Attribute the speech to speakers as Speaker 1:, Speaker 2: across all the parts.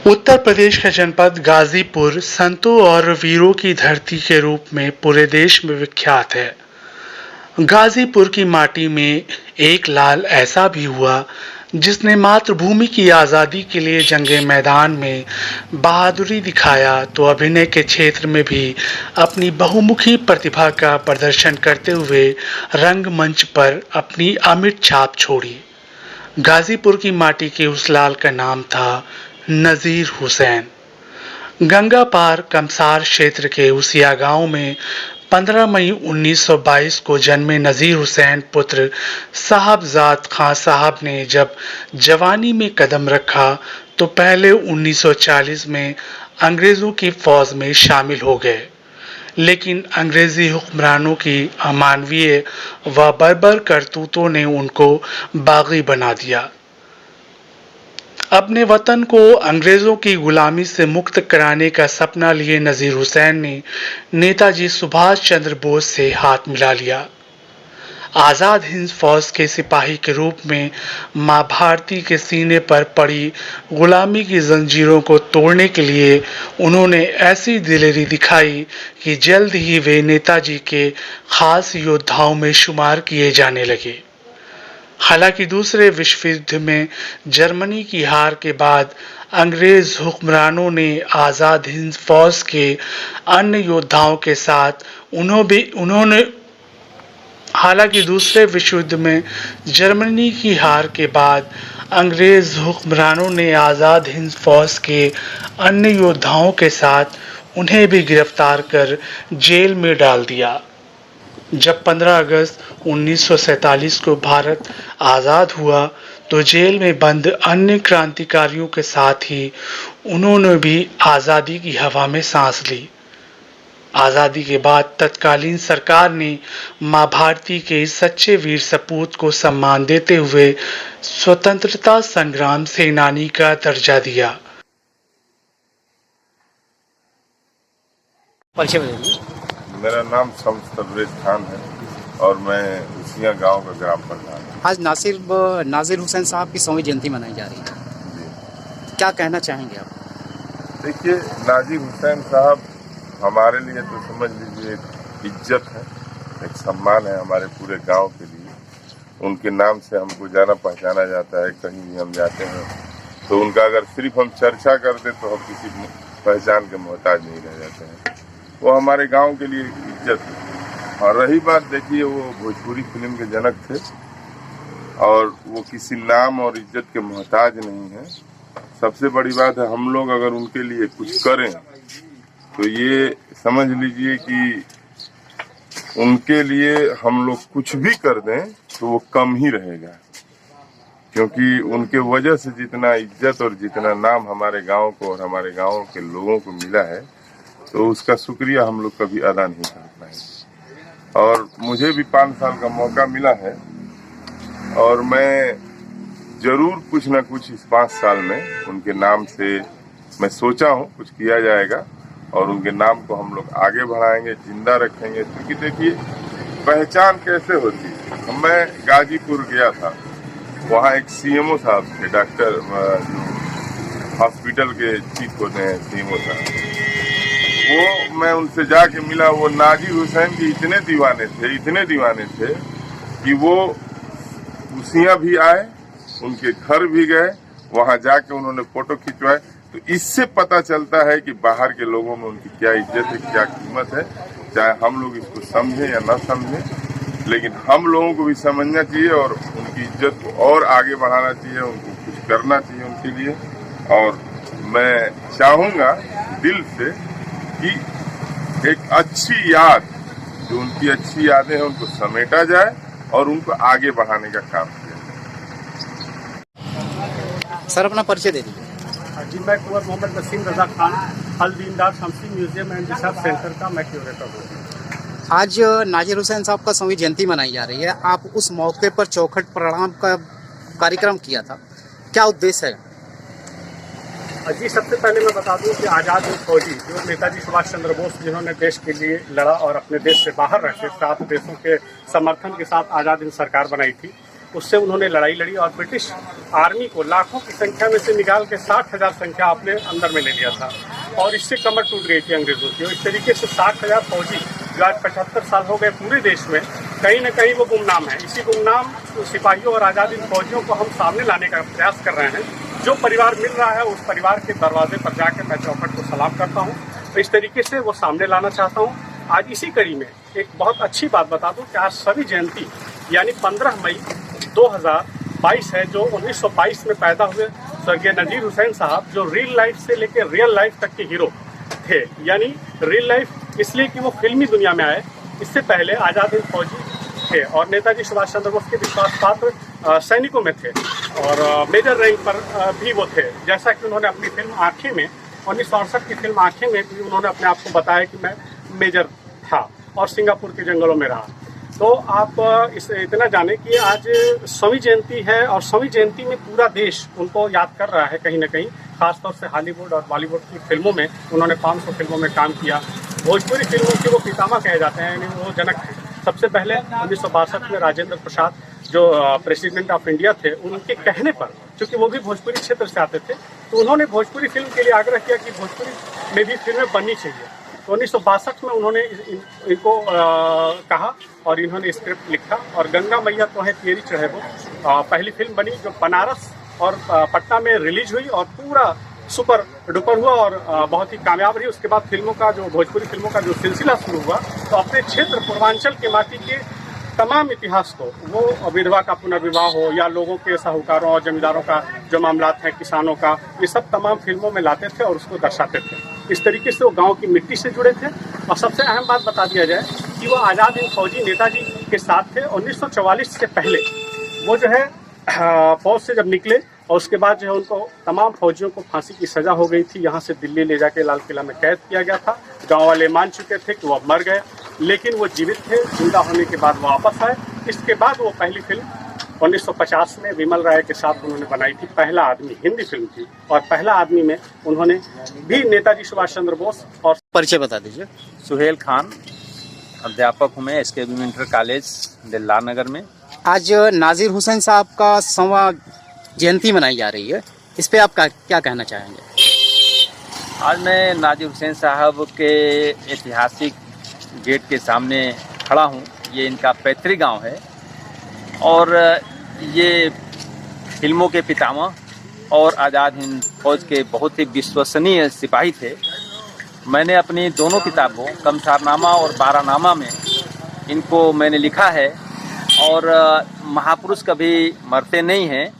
Speaker 1: उत्तर प्रदेश का जनपद गाजीपुर संतों और वीरों की धरती के रूप में पूरे देश में विख्यात है। गाजीपुर की माटी में एक लाल ऐसा भी हुआ जिसने मातृभूमि की आज़ादी के लिए जंगे मैदान में बहादुरी दिखाया तो अभिनय के क्षेत्र में भी अपनी बहुमुखी प्रतिभा का प्रदर्शन करते हुए रंगमंच पर अपनी अमिट छाप छोड़ी। गाजीपुर की माटी के उस लाल का नाम था नज़ीर हुसैन। गंगा पार कमसार क्षेत्र के उसिया गांव में 15 मई 1922 को जन्मे नज़ीर हुसैन पुत्र साहबजाद खां साहब ने जब जवानी में कदम रखा तो पहले 1940 में अंग्रेजों की फौज में शामिल हो गए, लेकिन अंग्रेजी हुक्मरानों की अमानवीय व बर्बर करतूतों ने उनको बागी बना दिया। अपने वतन को अंग्रेजों की गुलामी से मुक्त कराने का सपना लिए नज़ीर हुसैन ने नेताजी सुभाष चंद्र बोस से हाथ मिला लिया। आज़ाद हिंद फौज के सिपाही के रूप में मां भारती के सीने पर पड़ी गुलामी की जंजीरों को तोड़ने के लिए उन्होंने ऐसी दिलेरी दिखाई कि जल्द ही वे नेताजी के खास योद्धाओं में शुमार किए जाने लगे। हालांकि दूसरे विश्व युद्ध में जर्मनी की हार के बाद अंग्रेज हुक्मरानों ने आज़ाद हिंद फौज के अन्य योद्धाओं के साथ उन्होंने हालांकि दूसरे विश्व युद्ध में जर्मनी की हार के बाद अंग्रेज हुक्मरानों ने आज़ाद हिंद फौज के अन्य योद्धाओं के साथ उन्हें भी गिरफ्तार कर जेल में डाल दिया। जब 15 अगस्त 1947 को भारत आज़ाद हुआ तो जेल में बंद अन्य क्रांतिकारियों के साथ ही उन्होंने भी आज़ादी की हवा में सांस ली। आज़ादी के बाद तत्कालीन सरकार ने मां भारती के इस सच्चे वीर सपूत को सम्मान देते हुए स्वतंत्रता संग्राम सेनानी का दर्जा दिया।
Speaker 2: मेरा नाम शम्स तबरेज खान है और मैं उसिया गांव का ग्राम प्रधान हूँ।
Speaker 3: आज नाज़िर हुसैन साहब की 100वीं जयंती मनाई जा रही है, क्या कहना चाहेंगे आप?
Speaker 2: देखिए, नाज़िर हुसैन साहब हमारे लिए तो समझ लीजिए एक इज्जत है, एक सम्मान है हमारे पूरे गांव के लिए। उनके नाम से हमको जाना पहचाना जाता है। कहीं भी हम जाते हैं तो उनका अगर सिर्फ हम चर्चा करते तो हम किसी पहचान के मोहताज नहीं रह जाते हैं। वो हमारे गांव के लिए इज्जत है। और रही बात, देखिए, वो भोजपुरी फिल्म के जनक थे और वो किसी नाम और इज्जत के मोहताज नहीं है। सबसे बड़ी बात है, हम लोग अगर उनके लिए कुछ करें तो ये समझ लीजिए कि उनके लिए हम लोग कुछ भी कर दें तो वो कम ही रहेगा, क्योंकि उनके वजह से जितना इज्जत और जितना नाम हमारे गांव को और हमारे गांव के लोगों को मिला है तो उसका शुक्रिया हम लोग कभी अदा नहीं कर पाएंगे। और मुझे भी 5 साल का मौका मिला है और मैं जरूर कुछ न कुछ इस 5 साल में उनके नाम से मैं सोचा हूँ कुछ किया जाएगा और उनके नाम को हम लोग आगे बढ़ाएंगे, जिंदा रखेंगे। क्योंकि देखिए, पहचान कैसे होती है। मैं गाजीपुर गया था, वहाँ एक सीएमओ साहब थे, डॉक्टर हॉस्पिटल के चीफ होते हैं सीएमओ साहब, वो मैं उनसे जाके मिला। वो नाज़िर हुसैन के इतने दीवाने थे कि वो उसिया भी आए, उनके घर भी गए, वहां जाके उन्होंने फोटो खिंचवाए। तो इससे पता चलता है कि बाहर के लोगों में उनकी क्या इज्जत है, क्या कीमत है। चाहे हम लोग इसको समझें या न समझें, लेकिन हम लोगों को भी समझना चाहिए और उनकी इज्जत को और आगे बढ़ाना चाहिए, उनको कुछ करना चाहिए उनके लिए। और मैं चाहूँगा दिल से कि एक अच्छी याद, जो उनकी अच्छी यादें हैं, उनको समेटा जाए और उनको आगे बढ़ाने का काम किया
Speaker 3: जाए। सर, अपना परिचय दे दीजिए।
Speaker 4: जी, मैं कुंवर मोहम्मद नसीम रजा खान, अल दीनदार शमसी म्यूजियम एंड रिसर्च सेंटर का मैं क्यूरेटर हूँ।
Speaker 3: आज नाज़िर हुसैन साहब का 100वीं जयंती मनाई जा रही है, आप उस मौके पर चौखट प्रणाम का कार्यक्रम किया था, क्या उद्देश्य है?
Speaker 4: जी, सबसे पहले मैं बता दूं कि आज़ाद हिंद फौजी जो नेताजी सुभाष चंद्र बोस, जिन्होंने देश के लिए लड़ा और अपने देश से बाहर रहते 7 देशों के समर्थन के साथ आज़ाद हिंद सरकार बनाई थी, उससे उन्होंने लड़ाई लड़ी और ब्रिटिश आर्मी को लाखों की संख्या में से निकाल के 60,000 संख्या अपने अंदर में ले लिया था और इससे कमर टूट गई थी अंग्रेजों की। और इस तरीके से 60,000 फौजी जो आज 75 साल हो गए पूरे देश में, कहीं न कहीं वो गुमनाम है। इसी गुमनाम सिपाहियों और आज़ाद हिंद फौजियों को हम सामने लाने का प्रयास कर रहे हैं। जो परिवार मिल रहा है उस परिवार के दरवाजे पर जाकर मैं चौखट को सलाम करता हूँ। तो इस तरीके से वो सामने लाना चाहता हूँ। आज इसी कड़ी में एक बहुत अच्छी बात बता दूं कि आज सभी जयंती यानी 15 मई 2022 है, जो 1922 में पैदा हुए स्वर्गीय नजीर हुसैन साहब, जो रियल लाइफ से लेकर रियल लाइफ तक के हीरो थे। यानी रियल लाइफ इसलिए कि वो फिल्मी दुनिया में आए, इससे पहले आज़ाद हिंद फौजी थे और नेताजी सुभाष चंद्र बोस के विश्वास पात्र सैनिकों में थे और मेजर रैंक पर भी वो थे। जैसा कि उन्होंने अपनी फिल्म आँखें में 1968 की फिल्म आँखें में भी उन्होंने अपने आप को बताया कि मैं मेजर था और सिंगापुर के जंगलों में रहा। तो आप इसे इतना जाने कि आज स्वमी जयंती है और स्वमी जयंती में पूरा देश उनको याद कर रहा है कहीं ना कहीं। खासतौर से हॉलीवुड और बॉलीवुड की फिल्मों में उन्होंने 500 फिल्मों में काम किया। भोजपुरी फिल्मों के वो पितामह कहे जाते हैं, यानी वो जनक थे। सबसे पहले 1962 में राजेंद्र प्रसाद जो प्रेसिडेंट ऑफ इंडिया थे, उनके कहने पर, क्योंकि वो भी भोजपुरी क्षेत्र से आते थे, तो उन्होंने भोजपुरी फिल्म के लिए आग्रह किया कि भोजपुरी में भी फिल्में बननी चाहिए। तो 1962 में उन्होंने इनको कहा और इन्होंने स्क्रिप्ट लिखा और गंगा मैया तो है तेरी चढ़े वो पहली फिल्म बनी, जो बनारस और पटना में रिलीज हुई और पूरा सुपर डुपर हुआ और बहुत ही कामयाब रही। उसके बाद फिल्मों का जो भोजपुरी फिल्मों का जो सिलसिला शुरू हुआ, तो अपने क्षेत्र पूर्वांचल के माटी के तमाम इतिहास को, वो विधवा का पुनर्विवाह हो या लोगों के साहूकारों और जमींदारों का जो मामलात हैं, किसानों का, ये सब तमाम फिल्मों में लाते थे और उसको दर्शाते थे। इस तरीके से वो गांव की मिट्टी से जुड़े थे। और सबसे अहम बात बता दिया जाए कि वो आज़ाद हिंद फौजी नेताजी के साथ थे। 1944 से पहले वो जो है फौज से जब निकले और उसके बाद जो है उनको तमाम फौजियों को फांसी की सजा हो गई थी। यहाँ से दिल्ली ले जाके लाल किला में कैद किया गया था। गाँव वाले मान चुके थे कि वो अब मर गए, लेकिन वो जीवित थे। जिंदा होने के बाद वापस आए। इसके बाद वो पहली फिल्म 1950 में विमल राय के साथ उन्होंने बनाई थी, पहला आदमी, हिंदी फिल्म थी। और पहला आदमी में उन्होंने भी नेताजी सुभाष चंद्र बोस और
Speaker 3: परिचय बता दीजिए।
Speaker 5: सुहेल खान, अध्यापक हूँ मैं SKB इंटर कॉलेज दिल्ला नगर में।
Speaker 3: आज नाजिर हुसैन साहब का 100वां जयंती मनाई जा रही है, इस पे आप क्या कहना चाहेंगे?
Speaker 5: आज मैं नाजिर हुसैन साहब के ऐतिहासिक गेट के सामने खड़ा हूँ। ये इनका पैतृक गांव है और ये फिल्मों के पितामह और आज़ाद हिंद फौज के बहुत ही विश्वसनीय सिपाही थे। मैंने अपनी दोनों किताबों कमसारनामा और बारानामा में इनको मैंने लिखा है और महापुरुष कभी मरते नहीं हैं।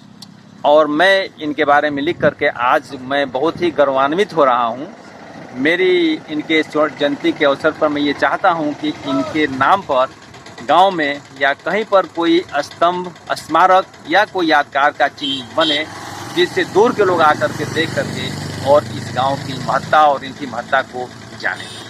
Speaker 5: और मैं इनके बारे में लिख करके आज मैं बहुत ही गौरवान्वित हो रहा हूँ। मेरी इनके जयंती के अवसर पर मैं ये चाहता हूँ कि इनके नाम पर गांव में या कहीं पर कोई स्तंभ, स्मारक या कोई यादगार का चिन्ह बने, जिससे दूर के लोग आकर के देख करके और इस गांव की महत्ता और इनकी महत्ता को जाने।